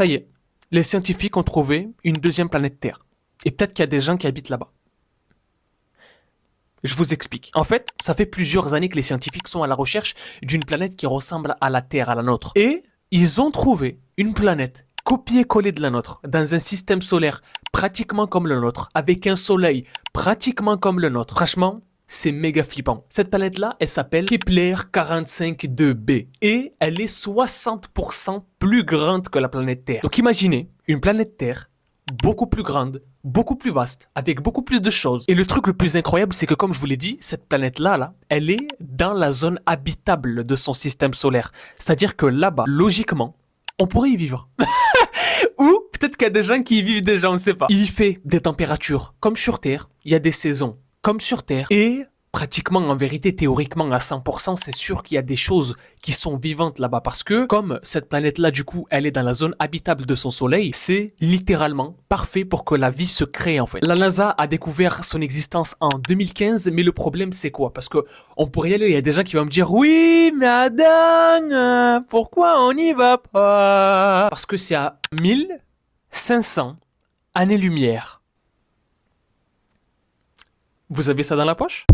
Ça y est, les scientifiques ont trouvé une deuxième planète Terre. Et peut-être qu'il y a des gens qui habitent là-bas. Je vous explique. En fait, ça fait plusieurs années que les scientifiques sont à la recherche d'une planète qui ressemble à la Terre, à la nôtre. Et ils ont trouvé une planète copier-coller de la nôtre, dans un système solaire pratiquement comme le nôtre, avec un soleil pratiquement comme le nôtre. Franchement, c'est méga flippant. Cette planète-là, elle s'appelle Kepler 45-2b et elle est 60% plus grande que la planète Terre. Donc imaginez une planète Terre beaucoup plus grande, beaucoup plus vaste, avec beaucoup plus de choses. Et le truc le plus incroyable, c'est que comme je vous l'ai dit, cette planète-là, elle est dans la zone habitable de son système solaire. C'est-à-dire que là-bas, logiquement, on pourrait y vivre. Ou peut-être qu'il y a des gens qui y vivent déjà, on ne sait pas. Il fait des températures comme sur Terre, il y a des saisons comme sur Terre, et pratiquement, en vérité, théoriquement, à 100%, c'est sûr qu'il y a des choses qui sont vivantes là-bas. Parce que, comme cette planète-là, du coup, elle est dans la zone habitable de son soleil, c'est littéralement parfait pour que la vie se crée, en fait. La NASA a découvert son existence en 2015, mais le problème, c'est quoi? Parce que on pourrait y aller, il y a des gens qui vont me dire, oui, mais Adam, pourquoi on n'y va pas? Parce que c'est à 1500 années-lumière. Vous avez ça dans la poche?